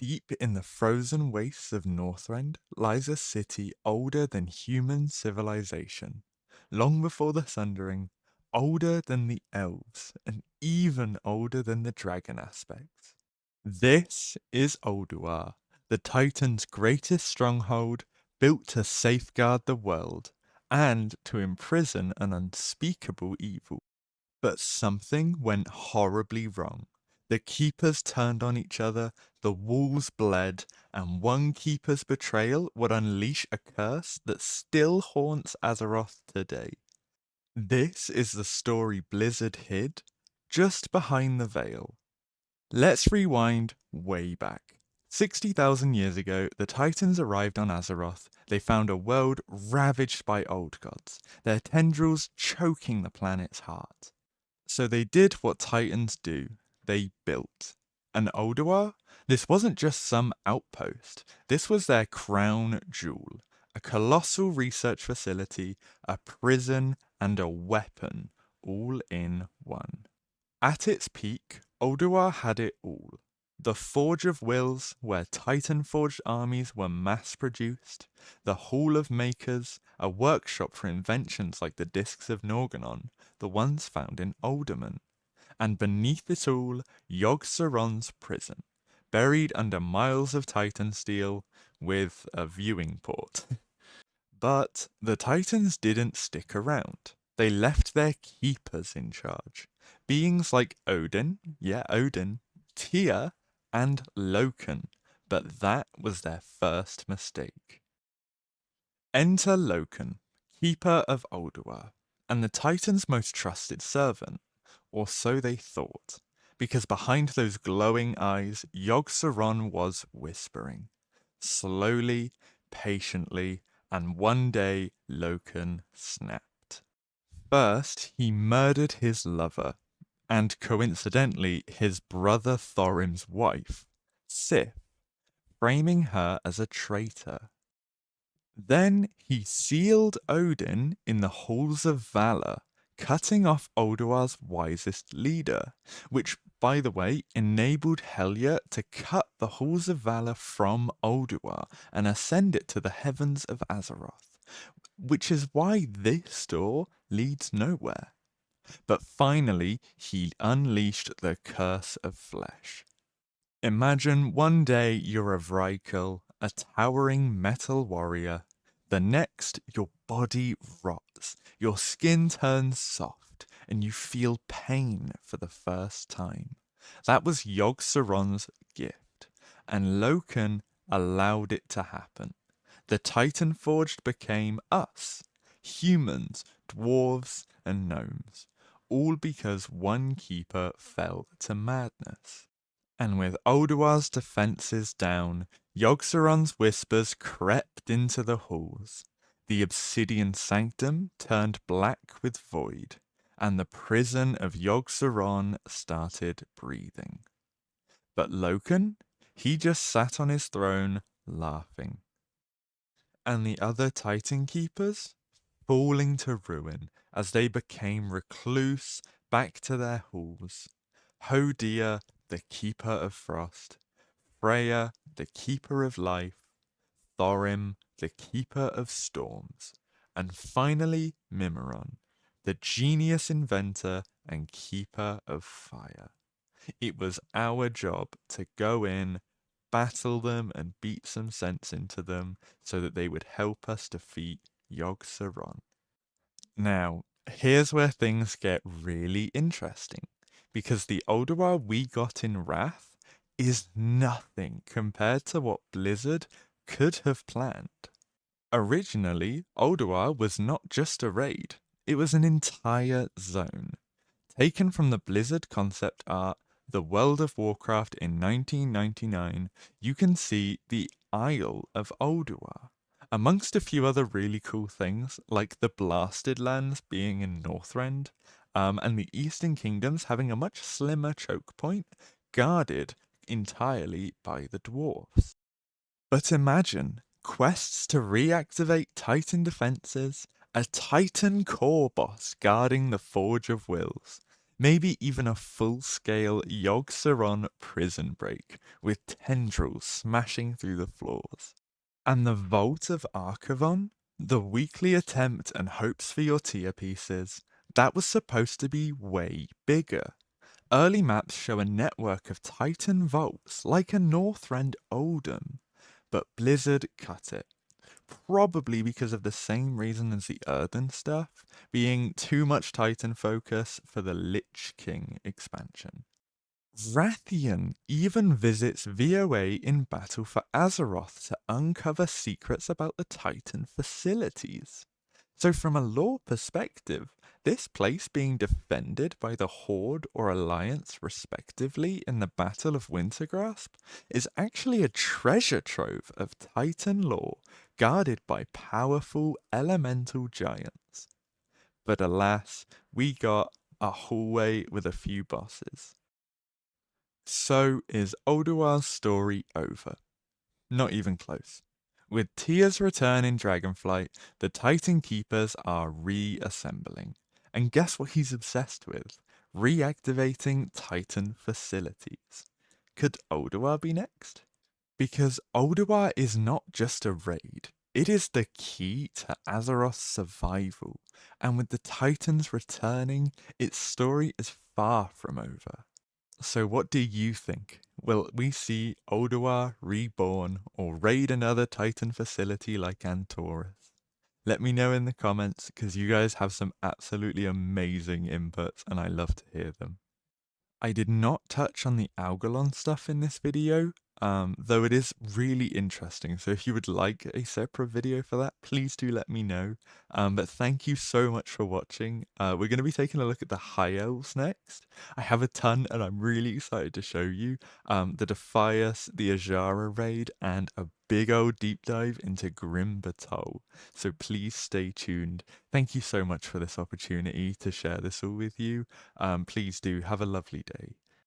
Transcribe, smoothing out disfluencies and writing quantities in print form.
Deep in the frozen wastes of Northrend lies a city older than human civilization, long before the Sundering, older than the elves, and even older than the dragon aspects. This is Ulduar, the Titan's greatest stronghold, built to safeguard the world, and to imprison an unspeakable evil. But something went horribly wrong. The keepers turned on each other, the walls bled, and one keeper's betrayal would unleash a curse that still haunts Azeroth today. This is the story Blizzard hid just behind the veil. Let's rewind way back. 60,000 years ago, the Titans arrived on Azeroth. They found a world ravaged by old gods, their tendrils choking the planet's heart. So they did what Titans do. They built. An Ulduar? This wasn't just some outpost. This was their crown jewel. A colossal research facility, a prison, and a weapon, all in one. At its peak, Ulduar had it all. The Forge of Wills, where Titan-forged armies were mass-produced, the Hall of Makers, a workshop for inventions like the Discs of Norganon, the ones found in Uldaman, and beneath it all, Yogg-Saron's prison, buried under miles of Titan steel, with a viewing port. But the Titans didn't stick around. They left their keepers in charge. Beings like Odin, Tyr, and Loken. But that was their first mistake. Enter Loken, keeper of Ulduar, and the Titan's most trusted servant, or so they thought, because behind those glowing eyes, Yogg-Saron was whispering. Slowly, patiently, and one day Loken snapped. First, he murdered his lover, and coincidentally his brother Thorim's wife, Sif, framing her as a traitor. Then he sealed Odin in the Halls of Valor, cutting off Ulduar's wisest leader, which, by the way, enabled Helya to cut the Halls of Valor from Ulduar and ascend it to the heavens of Azeroth, which is why this door leads nowhere. But finally, he unleashed the Curse of Flesh. Imagine one day you're a Vrykul, a towering metal warrior. The next, your body rots, your skin turns soft, and you feel pain for the first time. That was Yogg-Saron's gift, and Loken allowed it to happen. The Titan Forged became us, humans, dwarves, and gnomes, all because one keeper fell to madness. And with Ulduar's defences down, Yogg-Saron's whispers crept into the halls. The obsidian sanctum turned black with void, and the prison of Yogg-Saron started breathing. But Loken? He just sat on his throne, laughing. And the other Titan keepers? Falling to ruin as they became recluse back to their halls. Hodia, the keeper of frost, Freya, the keeper of life, Thorim, the keeper of storms, and finally Mimiron, the genius inventor and keeper of fire. It was our job to go in, battle them, and beat some sense into them so that they would help us defeat Yogg-Saron. Now, here's where things get really interesting, because the Ulduar we got in Wrath is nothing compared to what Blizzard could have planned. Originally, Ulduar was not just a raid, it was an entire zone. Taken from the Blizzard concept art, The World of Warcraft in 1999, you can see the Isle of Ulduar, amongst a few other really cool things, like the Blasted Lands being in Northrend, and the Eastern Kingdoms having a much slimmer choke point, guarded entirely by the dwarves. But imagine quests to reactivate Titan defenses, a Titan core boss guarding the Forge of Wills, Maybe even a full-scale Yogg-Saron prison break, with tendrils smashing through the floors. And the Vault of Archivon, the weekly attempt and hopes for your tier pieces, that was supposed to be way bigger. Early maps show a network of Titan vaults like a Northrend Oldham, but Blizzard cut it. Probably because of the same reason as the Earthen stuff, being too much Titan focus for the Lich King expansion. Rathian even visits VOA in Battle for Azeroth to uncover secrets about the Titan facilities. So from a lore perspective, this place being defended by the Horde or Alliance respectively in the Battle of Wintergrasp is actually a treasure trove of Titan lore guarded by powerful elemental giants. But alas, we got a hallway with a few bosses. So is Ulduar's story over? Not even close. With Tia's return in Dragonflight, the Titan Keepers are reassembling. And guess what he's obsessed with? Reactivating Titan facilities. Could Ulduar be next? Because Ulduar is not just a raid, it is the key to Azeroth's survival. And with the Titans returning, its story is far from over. So what do you think? Will we see Ulduar reborn or raid another Titan facility like Antorus? Let me know in the comments because you guys have some absolutely amazing inputs and I love to hear them. I did not touch on the Algalon stuff in this video, though it is really interesting. So if you would like a separate video for that, please do let me know. But thank you so much for watching. We're going to be taking a look at the High Elves next. I have a ton and I'm really excited to show you the Defias, the Ajara raid, and a big old deep dive into Grim Batol. So please stay tuned. Thank you so much for this opportunity to share this all with you. Please do have a lovely day.